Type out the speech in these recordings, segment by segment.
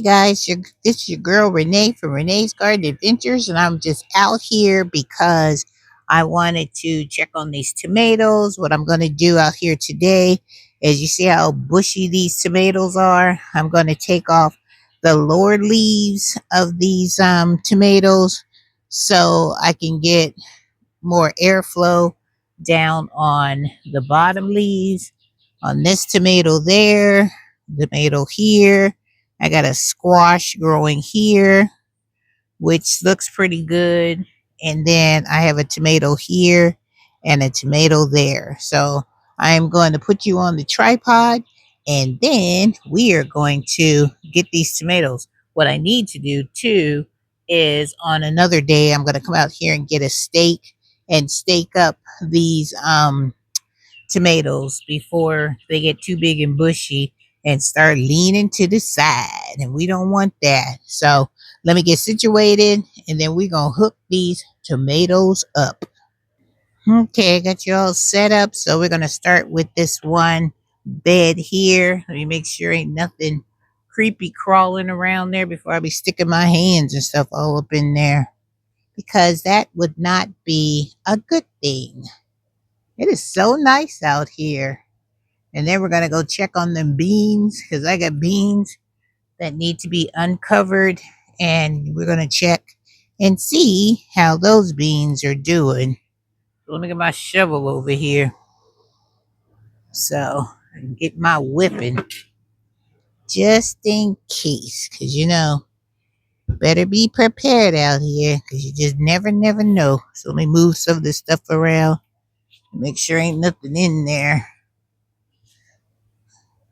guys, it's your girl Renee from Renee's Garden Adventures, and I'm just out here because I wanted to check on these tomatoes. What I'm going to do out here today is you see how bushy these tomatoes are. I'm going to take off the lower leaves of these tomatoes so I can get more airflow down on the bottom leaves on this tomato there, tomato here. I got a squash growing here, which looks pretty good. And then I have a tomato here and a tomato there. So I'm going to put you on the tripod and then we are going to get these tomatoes. What I need to do too is on another day, I'm going to come out here and get a stake and stake up these tomatoes before they get too big and bushy and start leaning to the side. And we don't want that. So let me get situated and then we're going to hook these tomatoes up. Okay, I got you all set up. So we're going to start with this one bed here. Let me make sure ain't nothing creepy crawling around there before I be sticking my hands and stuff all up in there, because that would not be a good thing. It is so nice out here. And then we're going to go check on them beans because I got beans that need to be uncovered. And we're going to check and see how those beans are doing. So let me get my shovel over here so I can get my whipping just in case. Because, better be prepared out here because you just never know. So let me move some of this stuff around. Make sure ain't nothing in there.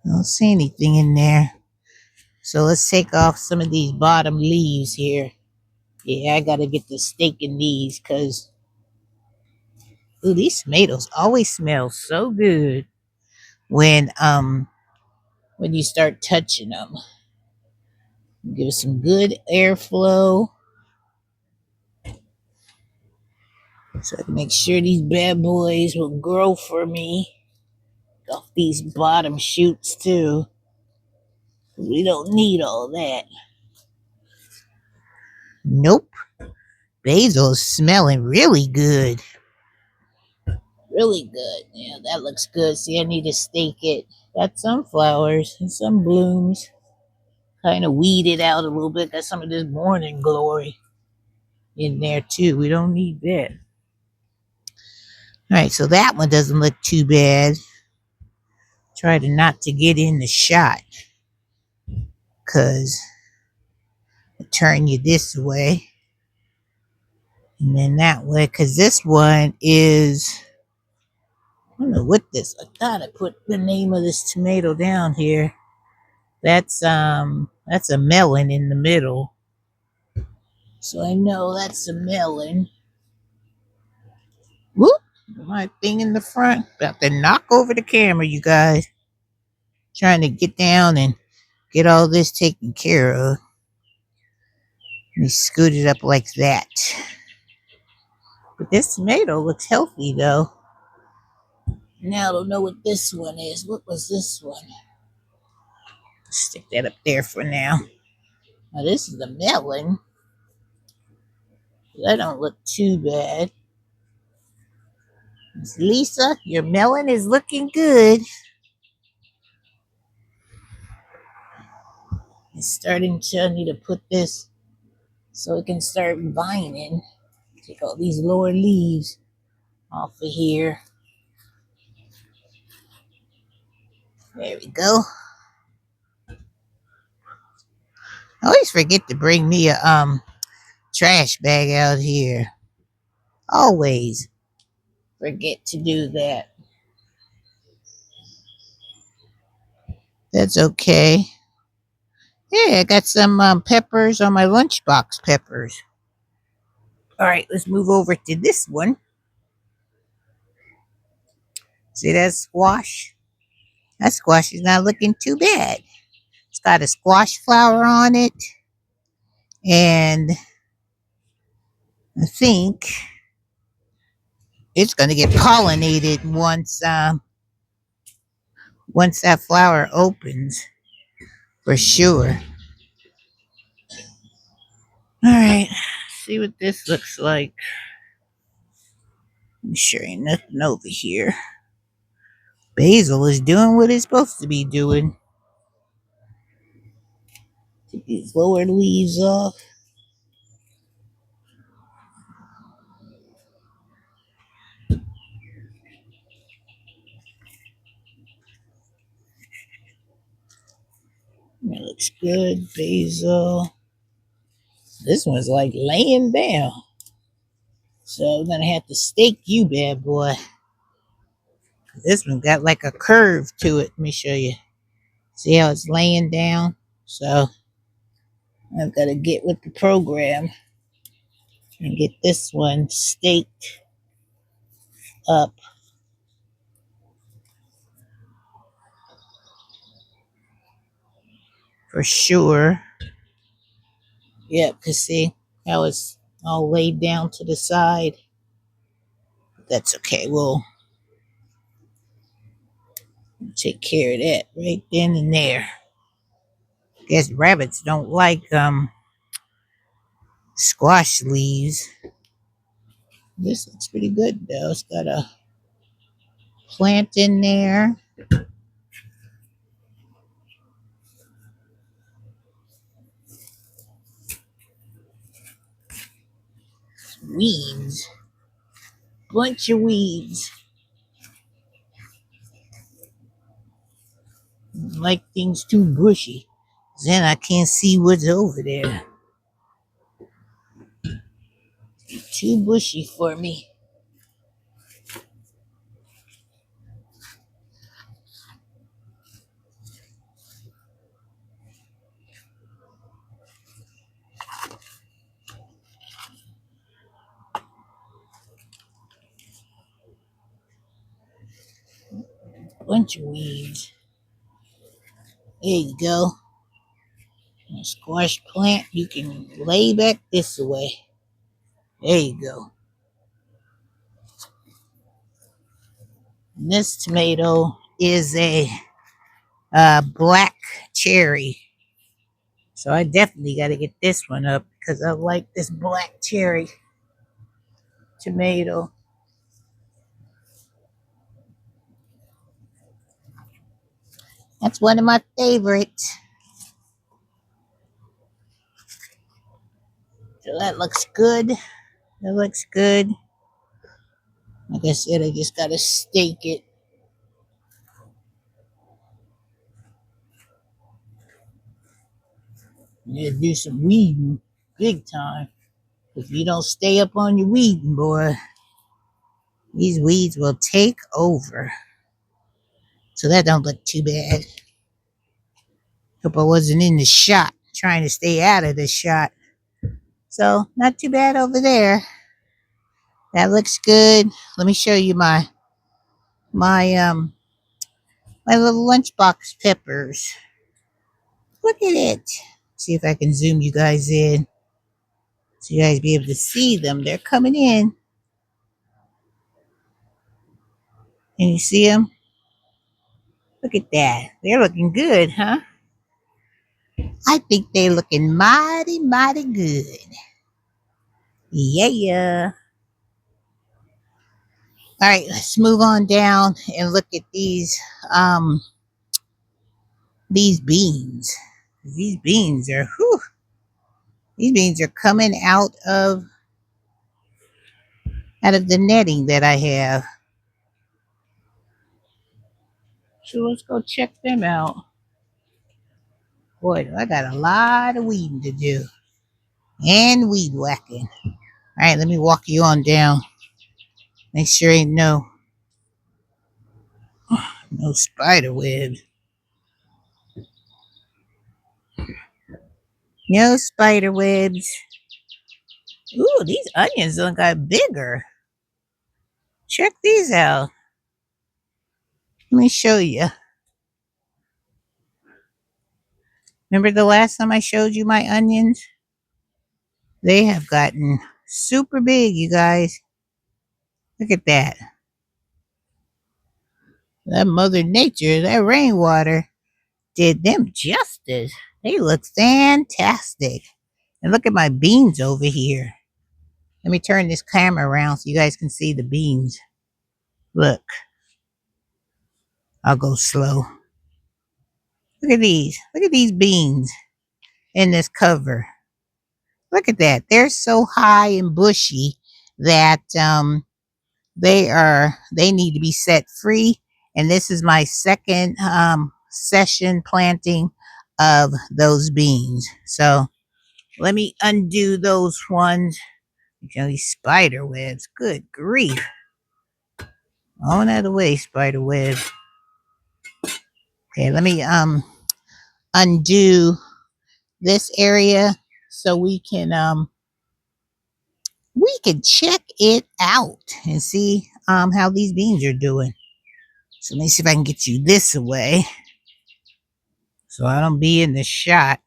I don't see anything in there. So let's take off some of these bottom leaves here. Yeah, I gotta get the steak in these because these tomatoes always smell so good when you start touching them. Give it some good airflow. So I can make sure these bad boys will grow for me. Off these bottom shoots too. We don't need all that. Nope. Basil's smelling really good. Really good. Yeah, that looks good. See, I need to stake it. Got some flowers and some blooms. Kind of weeded out a little bit. Got some of this morning glory in there too. We don't need that. All right, so that one doesn't look too bad. Try to not to get in the shot because I turn you this way and then that way, because this one is, I don't know what this, I thought I put the name of this tomato down here. That's a melon in the middle. So I know that's a melon. Whoop! My thing in the front. About to knock over the camera, you guys. Trying to get down and get all this taken care of. Let me scoot it up like that. But this tomato looks healthy though. Now I don't know what this one is. What was this one? Stick that up there for now. Now this is the melon. That don't look too bad. Miss Lisa, your melon is looking good. It's starting to, I need to put this so it can start vining. Take all these lower leaves off of here. There we go. I always forget to bring me a trash bag out here. Always forget to do that. That's okay. Yeah, I got some peppers on my lunchbox peppers. All right, let's move over to this one. See that squash? That squash is not looking too bad. It's got a squash flower on it. And I think it's going to get pollinated once that flower opens, for sure. All right, see what this looks like. I'm sure ain't nothing over here. Basil is doing what it's supposed to be doing. Take these lower leaves off. That looks good. Basil. This one's like laying down. So I'm gonna have to stake you, bad boy. This one got like a curve to it. Let me show you. See how it's laying down? So I've got to get with the program and get this one staked up for sure. Yep, because see how it's all laid down to the side. But that's okay. We'll take care of that right then and there. Guess rabbits don't like squash leaves. This looks pretty good though. It's got a plant in there. Weeds. Bunch of weeds. Like things too bushy. Then I can't see what's over there. Too bushy for me. Bunch of weeds. There you go. A squash plant you can lay back this way. There you go. And this tomato is a black cherry. So I definitely got to get this one up because I like this black cherry tomato. That's one of my favorites. So that looks good. That looks good. Like I said, I just got to stake it. Yeah, do some weeding big time. If you don't stay up on your weeding, boy, these weeds will take over. So that don't look too bad. Hope I wasn't in the shot, trying to stay out of the shot. So not too bad over there. That looks good. Let me show you my my little lunchbox peppers. Look at it. See if I can zoom you guys in. So you guys be able to see them. They're coming in. Can you see them? Look at that. They're looking good, huh? I think they're looking mighty, mighty good. Yeah. All right, let's move on down and look at these beans. These beans are whew, these beans are coming out of the netting that I have. So let's go check them out. Boy, I got a lot of weeding to do. And weed whacking. All right, let me walk you on down. Make sure ain't no spider webs. No spider webs. Ooh, these onions done got bigger. Check these out. Let me show you. Remember the last time I showed you my onions? They have gotten super big, you guys. Look at that. That Mother Nature, that rainwater did them justice. They look fantastic. And look at my beans over here. Let me turn this camera around so you guys can see the beans. Look, I'll go slow. Look at these. Look at these beans in this cover. Look at that. They're so high and bushy that they need to be set free. And this is my second session planting of those beans. So let me undo those ones. You know, these spider webs. Good grief. On out of the way, spider web. Okay, let me undo this area so we can check it out and see how these beans are doing. So let me see if I can get you this away so I don't be in the shot.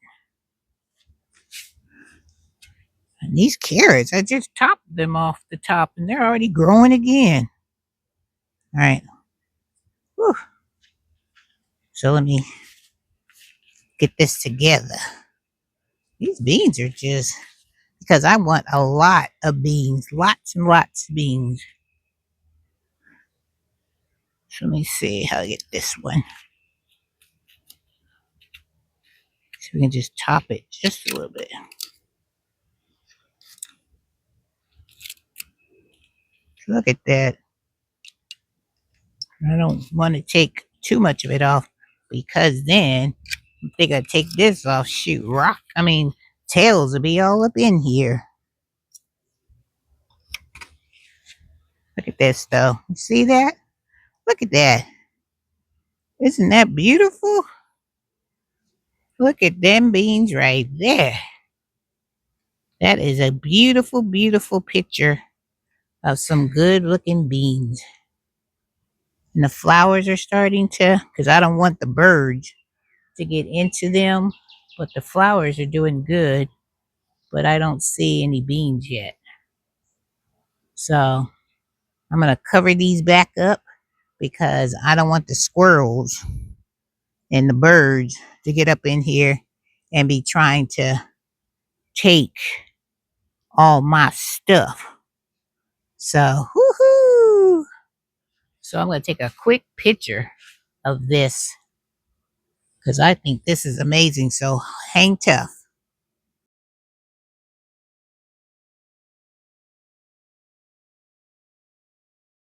And these carrots, I just topped them off the top and they're already growing again. All right. Whew. So let me get this together. These beans are just, because I want a lot of beans, lots and lots of beans. So let me see how to get this one. So we can just top it just a little bit. Look at that. I don't want to take too much of it off because then if they gotta take this off, shoot, tails will be all up in here. Look at this though. You see that? Look at that. Isn't that beautiful? Look at them beans right there. That is a beautiful, beautiful picture of some good looking beans. And the flowers are starting to, because I don't want the birds to get into them, but the flowers are doing good, but I don't see any beans yet. So I'm going to cover these back up because I don't want the squirrels and the birds to get up in here and be trying to take all my stuff. So, woohoo! So I'm going to take a quick picture of this because I think this is amazing. So hang tough.